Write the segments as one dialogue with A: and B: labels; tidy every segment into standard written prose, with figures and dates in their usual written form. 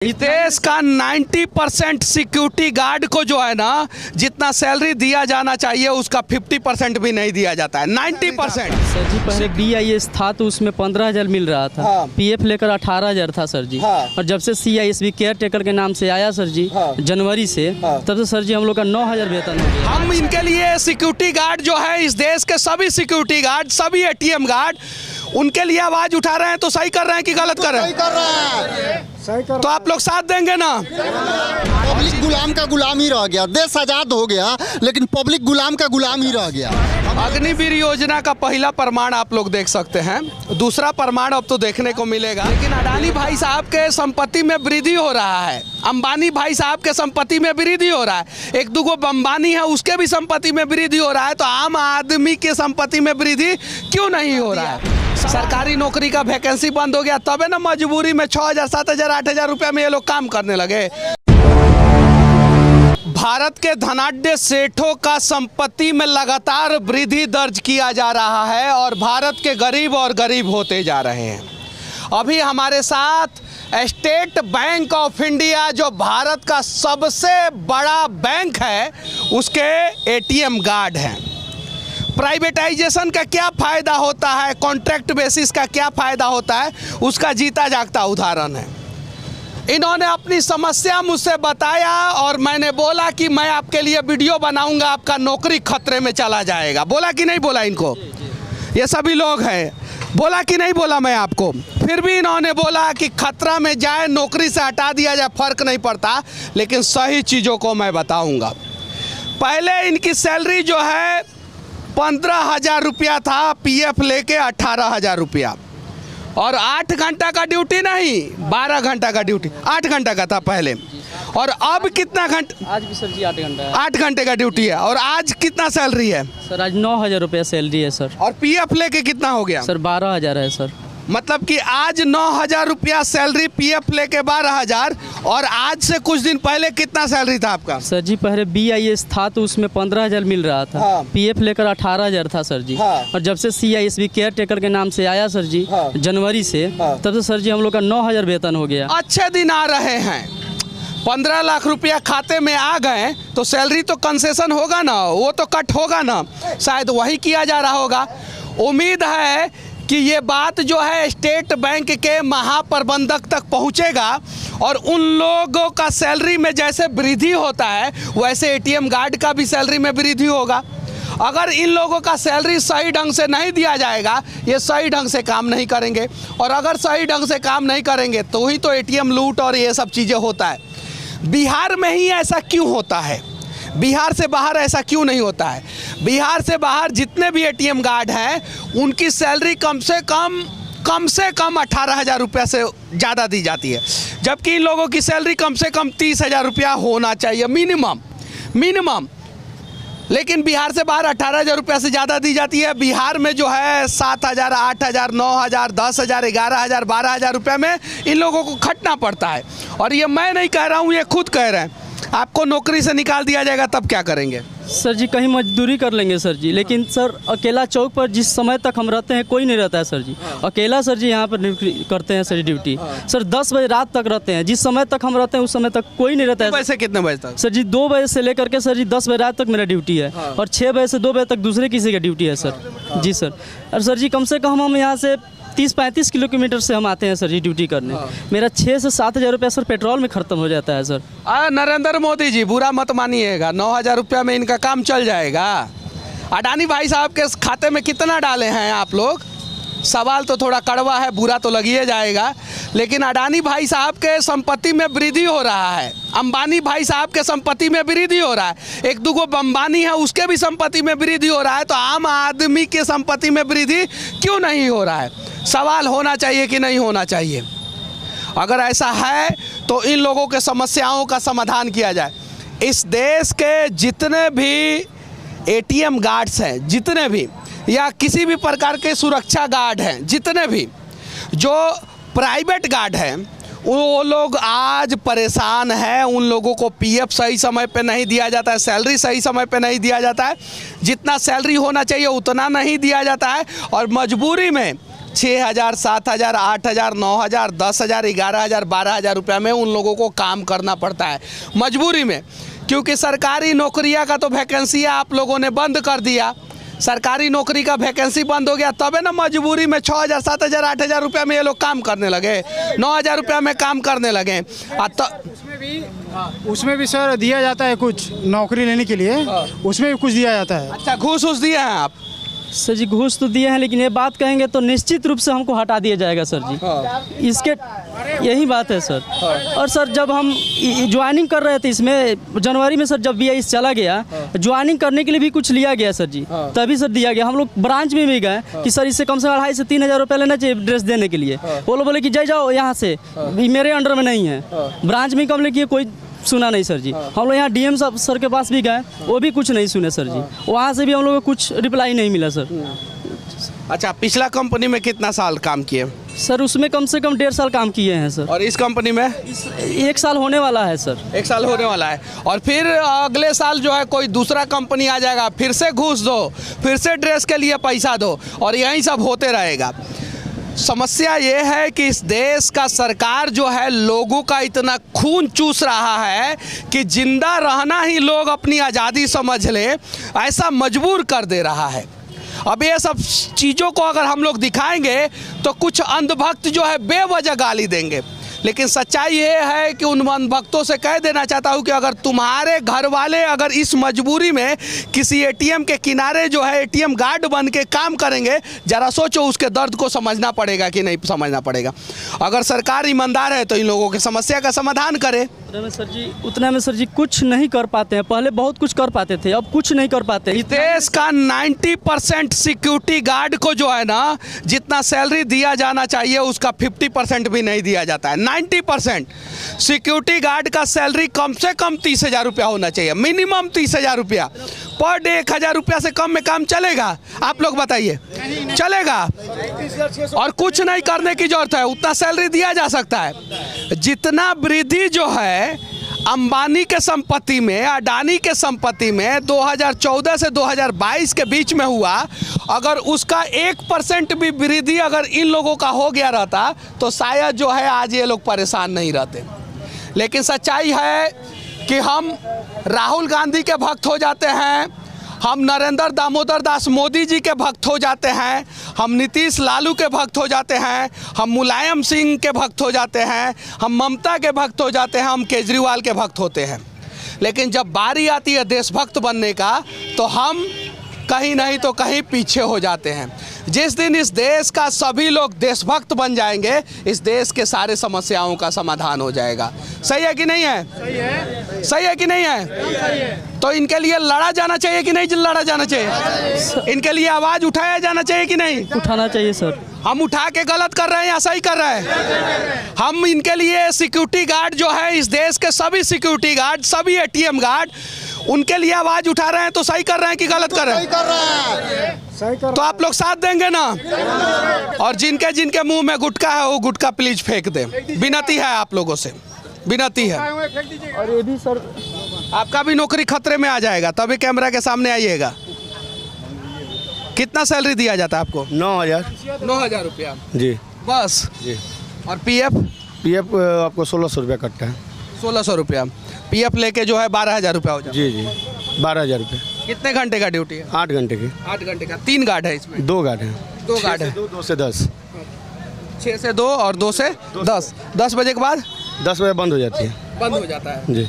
A: इस देश का 90% सिक्योरिटी गार्ड को जो है ना, जितना सैलरी दिया जाना चाहिए उसका 50% भी नहीं दिया जाता है। 90%।
B: सर जी पहले BIS था तो उसमें 15,000 मिल रहा था।
A: हाँ।
B: PF लेकर 18,000 था सर जी।
A: हाँ।
B: और जब से CISB केयर टेकर के नाम से आया सर जी,
A: हाँ।
B: जनवरी से,
A: हाँ।
B: तब से सर जी हम लोग का 9,000 वेतन हो गया।
A: हम इनके लिए सिक्योरिटी गार्ड जो है, इस देश के सभी सिक्योरिटी गार्ड, सभी ATM गार्ड, उनके लिए आवाज उठा रहे हैं। तो सही कर रहे हैं कि गलत कर रहे हैं?
C: कर रहा है।
A: तो आप लोग साथ देंगे ना?
C: पब्लिक गुलाम का गुलाम ही रह गया। देश आजाद हो गया लेकिन पब्लिक गुलाम का गुलाम ही रह गया।
A: अग्निवीर योजना का पहला प्रमाण आप लोग देख सकते हैं, दूसरा प्रमाण अब तो देखने को मिलेगा। लेकिन अडानी भाई साहब के संपत्ति में वृद्धि हो रहा है, अंबानी भाई साहब के संपत्ति में वृद्धि हो रहा है, एक दूगो अंबानी है उसके भी संपत्ति में वृद्धि हो रहा है। तो आम आदमी के संपत्ति में वृद्धि क्यों नहीं हो रहा है? सरकारी नौकरी का वैकेंसी बंद हो गया, तबे ना मजबूरी में 6,000, 7,000, 8,000 रुपया में ये लोग काम करने लगे। भारत के धनाढ्य सेठों का संपत्ति में लगातार वृद्धि दर्ज किया जा रहा है और भारत के गरीब और गरीब होते जा रहे हैं। अभी हमारे साथ स्टेट बैंक ऑफ इंडिया, जो भारत का सबसे बड़ा बैंक है, उसके ATM गार्ड हैं। प्राइवेटाइजेशन का क्या फ़ायदा होता है, कॉन्ट्रैक्ट बेसिस का क्या फ़ायदा होता है, उसका जीता जागता उदाहरण है। इन्होंने अपनी समस्या मुझसे बताया और मैंने बोला कि मैं आपके लिए वीडियो बनाऊंगा, आपका नौकरी खतरे में चला जाएगा। बोला कि नहीं बोला इनको? ये सभी लोग हैं। बोला कि नहीं बोला मैं आपको? फिर भी इन्होंने बोला कि खतरा में जाए, नौकरी से हटा दिया जाए, फ़र्क नहीं पड़ता, लेकिन सही चीज़ों को मैं बताऊँगा। पहले इनकी सैलरी जो है 15,000 रुपया था, PF लेके 18,000 रुपया, और 8 घंटा का ड्यूटी नहीं, 12 घंटा का ड्यूटी, 8 घंटा का था पहले। और अब कितना घंटा?
B: आज भी सर जी 8 घंटा है।
A: 8 घंटे का ड्यूटी है। और आज कितना सैलरी है?
B: सर आज 9,000 रुपया सैलरी है सर।
A: और PF लेके कितना हो गया?
B: सर 12,000 है सर।
A: मतलब कि आज 9,000 रुपया सैलरी, PF लेके 12,000। और आज से कुछ दिन पहले कितना सैलरी था आपका?
B: सर जी पहले BIS था तो उसमें 15,000 मिल रहा था।
A: हाँ।
B: PF लेकर 18,000 था सर जी।
A: हाँ।
B: और जब से CISB केयर टेकर के नाम से आया सर जी,
A: हाँ।
B: जनवरी से,
A: हाँ।
B: तब से सर जी हम लोग का 9,000 वेतन हो गया।
A: अच्छे दिन आ रहे हैं, 15 लाख रुपया खाते में आ गए तो सैलरी तो कंसेशन होगा ना, वो तो कट होगा ना, शायद वही किया जा रहा होगा। उम्मीद है कि ये बात जो है स्टेट बैंक के महाप्रबंधक तक पहुंचेगा और उन लोगों का सैलरी में जैसे वृद्धि होता है वैसे ATM गार्ड का भी सैलरी में वृद्धि होगा। अगर इन लोगों का सैलरी सही ढंग से नहीं दिया जाएगा, ये सही ढंग से काम नहीं करेंगे, और अगर सही ढंग से काम नहीं करेंगे तो ही तो ATM लूट और ये सब चीज़ें होता है। बिहार में ही ऐसा क्यों होता है? बिहार से बाहर ऐसा क्यों नहीं होता है? बिहार से बाहर जितने भी ATM गार्ड हैं उनकी सैलरी कम से कम 18,000 रुपया से ज़्यादा दी जाती है, जबकि इन लोगों की सैलरी कम से कम 30,000 रुपया होना चाहिए मिनिमम। लेकिन बिहार से बाहर 18,000 रुपया से ज़्यादा दी जाती है। बिहार में जो है 7,000, 8,000, 9,000, 10,000, 11,000, 12,000 रुपये में इन लोगों को खटना पड़ता है। और ये मैं नहीं कह रहा हूँ, ये खुद कह रहे हैं। आपको नौकरी से निकाल दिया जाएगा तब क्या करेंगे?
B: सर जी कहीं मजदूरी कर लेंगे सर जी, लेकिन सर अकेला चौक पर जिस समय तक हम रहते हैं कोई नहीं रहता है सर जी। अकेला सर जी यहाँ पर करते हैं सर ड्यूटी। सर 10 बजे रात तक रहते हैं, जिस समय तक हम रहते हैं उस समय तक कोई नहीं रहता है।
A: वैसे कितने बजे तक?
B: सर जी 2 बजे से लेकर के सर जी 10 बजे रात तक मेरा ड्यूटी है। और 6 बजे से 2 बजे तक दूसरे किसी का ड्यूटी है सर। जी सर। और सर जी कम से कम हम यहाँ से 30-35 किलोमीटर से हम आते हैं सर जी ड्यूटी करने। मेरा 6 से 7,000 रुपया सर पेट्रोल में ख़त्म हो जाता है सर।
A: नरेंद्र मोदी जी बुरा मत मानिएगा, 9,000 रुपया में इनका काम चल जाएगा। अडानी भाई साहब के खाते में कितना डाले हैं आप लोग? सवाल तो थोड़ा कड़वा है, बुरा तो लग ही जाएगा, लेकिन अडानी भाई साहब के संपत्ति में वृद्धि हो रहा है, अंबानी भाई साहब के संपत्ति में वृद्धि हो रहा है, एक दूगो अंबानी है उसके भी संपत्ति में वृद्धि हो रहा है। तो आम आदमी के संपत्ति में वृद्धि क्यों नहीं हो रहा है? सवाल होना चाहिए कि नहीं होना चाहिए? अगर ऐसा है तो इन लोगों के समस्याओं का समाधान किया जाए। इस देश के जितने भी ATM गार्ड्स हैं, जितने भी, या किसी भी प्रकार के सुरक्षा गार्ड हैं, जितने भी जो प्राइवेट गार्ड हैं, वो लोग आज परेशान हैं। उन लोगों को PF सही समय पे नहीं दिया जाता है, सैलरी सही समय पे नहीं दिया जाता है, जितना सैलरी होना चाहिए उतना नहीं दिया जाता है, और मजबूरी में 6,000, 7,000, 8,000, 9,000, 10,000, 11,000, 12,000 रुपया में उन लोगों को काम करना पड़ता है मजबूरी में, क्योंकि सरकारी नौकरियां का तो वैकेंसियाँ आप लोगों ने बंद कर दिया। सरकारी नौकरी का वैकेंसी बंद हो गया, तबे ना मजबूरी में 6,000, 7,000, 8,000 रुपया में ये लोग काम करने लगे, 9,000 रुपया में काम करने लगे।
D: उसमें भी सर दिया जाता है कुछ नौकरी लेने के लिए, उसमें भी कुछ दिया जाता है।
A: अच्छा, घूस दिए हैं आप?
B: सर जी घूस तो दिए हैं, लेकिन ये बात कहेंगे तो निश्चित रूप से हमको हटा दिया जाएगा सर जी। इसके यही बात है सर। और सर जब हम ज्वाइनिंग कर रहे थे इसमें जनवरी में सर, जब BIS चला गया, ज्वाइनिंग करने के लिए भी कुछ लिया गया सर जी, तभी सर दिया गया। हम लोग ब्रांच में भी गए कि सर इससे कम से कम 2,500 से 3,000 रुपये लेना चाहिए ड्रेस देने के लिए। वो लोग बोले कि जाओ यहाँ से, मेरे अंडर में नहीं है। ब्रांच में कम लेकिन कोई सुना नहीं सर जी। हम लोग यहाँ DM सर के पास भी गए, वो भी कुछ नहीं सुने सर जी। वहाँ से भी हम लोग को कुछ रिप्लाई नहीं मिला सर।
A: अच्छा, पिछला कंपनी में कितना साल काम किए?
B: सर उसमें कम से कम 1.5 साल काम किए हैं सर।
A: और इस कंपनी में
B: 1 साल होने वाला है सर।
A: 1 साल होने वाला है। और फिर अगले साल जो है कोई दूसरा कंपनी आ जाएगा, फिर से घूस दो, फिर से ड्रेस के लिए पैसा दो, और यही सब होते रहेगा। समस्या ये है कि इस देश का सरकार जो है लोगों का इतना खून चूस रहा है कि जिंदा रहना ही लोग अपनी आज़ादी समझ ले, ऐसा मजबूर कर दे रहा है। अब ये सब चीज़ों को अगर हम लोग दिखाएंगे तो कुछ अंधभक्त जो है बेवजह गाली देंगे, लेकिन सच्चाई ये है कि उन अंधभक्तों से कह देना चाहता हूँ कि अगर तुम्हारे घर वाले अगर इस मजबूरी में किसी ATM के किनारे जो है ATM गार्ड बन के काम करेंगे, ज़रा सोचो उसके दर्द को समझना पड़ेगा कि नहीं समझना पड़ेगा। अगर सरकार ईमानदार है तो इन लोगों की समस्या का समाधान करे।
B: उतना में सर जी कुछ नहीं कर पाते हैं। पहले बहुत कुछ कर पाते थे, अब कुछ नहीं कर पाते।
A: इस देश का 90% सिक्योरिटी गार्ड को जो है ना, जितना सैलरी दिया जाना चाहिए उसका 50% भी नहीं दिया जाता है। 90% सिक्योरिटी गार्ड का सैलरी कम से कम 30,000 रुपया होना चाहिए, मिनिमम 30,000 रुपया पर डे। 1,000 रुपया से कम में काम चलेगा? आप लोग बताइए, चलेगा? और कुछ नहीं करने की जरूरत है, उतना सैलरी दिया जा सकता है। जितना वृद्धि जो है अंबानी के संपत्ति में, अडानी के संपत्ति में 2014 से 2022 के बीच में हुआ, अगर उसका 1% भी वृद्धि अगर इन लोगों का हो गया रहता तो शायद जो है आज ये लोग परेशान नहीं रहते। लेकिन सच्चाई है कि हम राहुल गांधी के भक्त हो जाते हैं, हम नरेंद्र दामोदर दास मोदी जी के भक्त हो जाते हैं, हम नीतीश लालू के भक्त हो जाते हैं, हम मुलायम सिंह के भक्त हो जाते हैं, हम ममता के भक्त हो जाते हैं, हम केजरीवाल के भक्त होते हैं। लेकिन जब बारी आती है देशभक्त बनने का तो हम कहीं नहीं तो कहीं पीछे हो जाते हैं। जिस दिन इस देश का सभी लोग देशभक्त बन जाएंगे, इस देश के सारे समस्याओं का समाधान हो जाएगा। सही है कि नहीं है? सही है कि नहीं है? तो इनके लिए लड़ा जाना चाहिए कि नहीं लड़ा जाना चाहिए? इनके लिए आवाज़ उठाया जाना चाहिए कि नहीं?
B: उठाना चाहिए सर।
A: हम उठा के गलत कर रहे हैं या सही कर रहे हैं? हम इनके लिए सिक्योरिटी गार्ड जो है, इस देश के सभी सिक्योरिटी गार्ड, सभी ATM गार्ड, उनके लिए आवाज उठा रहे हैं तो सही कर रहे हैं कि गलत कर रहे हैं? तो आप लोग साथ देंगे ना? और जिनके जिनके मुंह में गुटखा है वो गुटखा प्लीज फेंक दें। विनती है आप लोगों से, विनती है।
B: और ये भी सर,
A: आपका भी नौकरी खतरे में आ जाएगा, तभी कैमरा के सामने आइएगा। कितना सैलरी दिया जाता है आपको?
E: 9,000
A: रुपया
E: जी
A: बस
E: जी।
A: और PF
E: आपको 1,600 रुपया कटता है।
A: 1,600 रुपया PF लेके जो है 12,000 रुपया हो जाता है।
E: जी 12,000 रुपया।
A: कितने घंटे का ड्यूटी है?
E: 8 घंटे की।
A: 8 घंटे का। 3 गार्ड है इसमें?
E: 2 गार्ड हैं।
A: 2 गार्ड है।
E: 2 से 10।
A: 6 से 2 और 2 से 10। 10 बजे के बाद
E: 10 बजे बंद हो जाती है।
A: बंद हो जाता है
E: जी।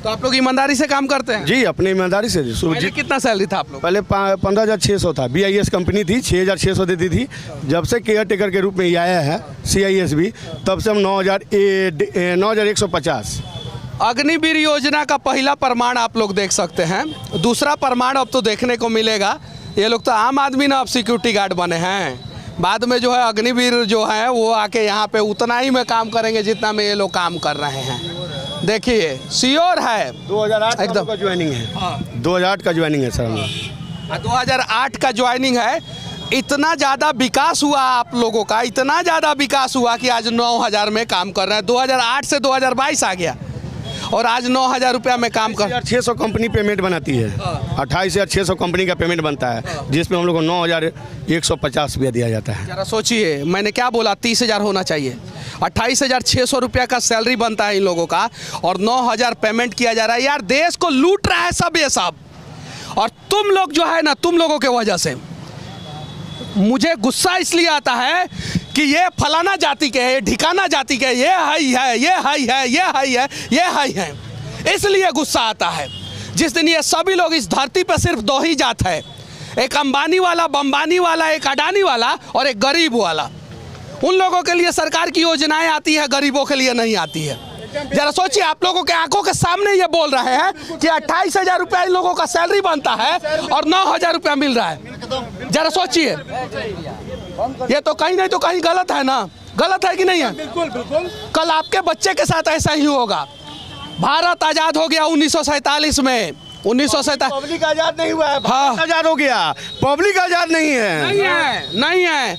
A: तो आप लोग ईमानदारी से काम करते हैं?
E: जी, अपनी ईमानदारी से।
A: पहले कितना सैलरी था आप लोग?
E: पहले 15,600 था। BIS कंपनी थी, 6,600 देती थी। जब से केयर टेकर के रूप में ये आया है CIS भी, तब से हम 9,150।
A: अग्निवीर योजना का पहला प्रमाण आप लोग देख सकते हैं। दूसरा प्रमाण अब तो देखने को मिलेगा। ये लोग तो आम आदमी ना अब सिक्योरिटी गार्ड बने हैं। बाद में जो है अग्निवीर जो है वो आके यहाँ पे उतना ही में काम करेंगे जितना में ये लोग काम कर रहे हैं। देखिए श्योर है
E: 2008
A: एकदम
E: का ज्वाइनिंग है। 2008 का ज्वाइनिंग है सर हमारा।
A: 2008 का ज्वाइनिंग है। इतना ज़्यादा विकास हुआ आप लोगों का, इतना ज़्यादा विकास हुआ कि आज 9,000 में काम कर रहे हैं। 2008 से 2022 आ गया। और आज 9,000 रुपया में काम कर
E: 600 कंपनी पेमेंट बनाती है। 28,600 कंपनी का पेमेंट बनता है, जिसमें हम लोग को 9,150 रुपया दिया जाता है।
A: जरा सोचिए, मैंने क्या बोला, 30,000 होना चाहिए। 28,600 रुपया का सैलरी बनता है इन लोगों का और 9,000 पेमेंट किया जा रहा है। यार देश को लूट रहा है सब ये सब, और तुम लोग जो है ना, तुम लोगों के वजह से मुझे गुस्सा इसलिए आता है कि ये फलाना जाति के है, ढिकाना जाति के, ये हाई है, ये हाई है, ये हाई है, ये हाई है, इसलिए गुस्सा आता है। जिस दिन ये सभी लोग इस धरती पर सिर्फ दो ही जात है, एक अंबानी वाला, बम्बानी वाला, एक अडानी वाला और एक गरीब वाला। उन लोगों के लिए सरकार की योजनाएं आती है, गरीबों के लिए नहीं आती है। जरा सोचिए, आप लोगों के आंखों के सामने ये बोल रहे हैं कि 28,000 रुपया इन लोगों का सैलरी बनता है और 9,000 रुपया मिल रहा है। जरा सोचिए, ये तो कहीं नहीं तो कहीं गलत है ना, गलत है कि नहीं है?
D: बिल्कुल बिल्कुल।
A: कल आपके बच्चे के साथ ऐसा ही होगा। भारत आजाद हो गया 1947 में, 1947।
E: पब्लिक आजाद नहीं हुआ है,
A: हाँ।
E: भारत आजाद हो गया, पब्लिक आजाद नहीं है।
A: नहीं है।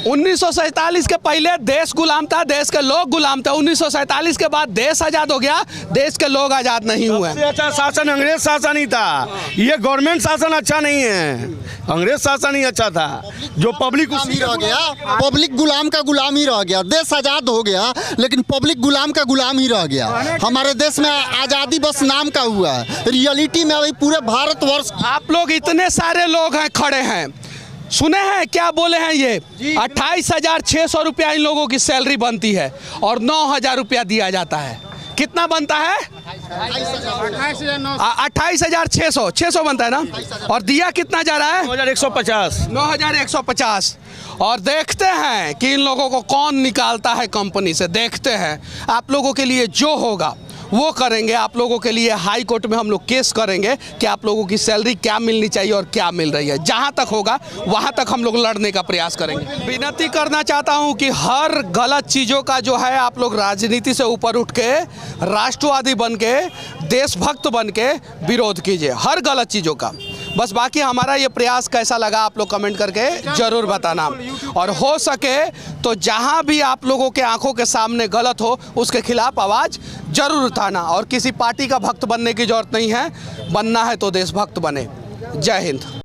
A: 1947 के पहले देश गुलाम था, देश के लोग गुलाम थे। 1947 के बाद देश आजाद हो गया, देश के लोग आजाद नहीं हुए।
E: सबसे अच्छा शासन अंग्रेज शासन ही था। ये गवर्नमेंट शासन अच्छा नहीं है, अंग्रेज शासन ही अच्छा था, जो पब्लिक
C: गुलाम ही रह गया। पब्लिक गुलाम का गुलाम ही रह गया। देश आजाद हो गया लेकिन पब्लिक गुलाम का गुलाम ही रह गया। हमारे देश में आज़ादी बस नाम का हुआ है, रियलिटी में अभी पूरे भारतवर्ष।
A: आप लोग इतने सारे लोग हैं, खड़े हैं, सुने हैं क्या बोले हैं ये? 28,600 रुपया इन लोगों की सैलरी बनती है और 9,000 रुपया दिया जाता है। कितना बनता है? 28,600 बनता है ना, और दिया कितना जा रहा है?
E: 9,150।
A: 9,150। और देखते हैं कि इन लोगों को कौन निकालता है कंपनी से। देखते हैं, आप लोगों के लिए जो होगा वो करेंगे। आप लोगों के लिए हाई कोर्ट में हम लोग केस करेंगे कि आप लोगों की सैलरी क्या मिलनी चाहिए और क्या मिल रही है। जहां तक होगा वहां तक हम लोग लड़ने का प्रयास करेंगे। विनती करना चाहता हूं कि हर गलत चीज़ों का जो है आप लोग राजनीति से ऊपर उठ के, राष्ट्रवादी बन के, देशभक्त बन के विरोध कीजिए हर गलत चीज़ों का। बस बाकी हमारा ये प्रयास कैसा लगा आप लोग कमेंट करके ज़रूर बताना, और हो सके तो जहां भी आप लोगों के आंखों के सामने गलत हो उसके खिलाफ आवाज़ जरूर उठाना। और किसी पार्टी का भक्त बनने की जरूरत नहीं है, बनना है तो देशभक्त बने। जय हिंद।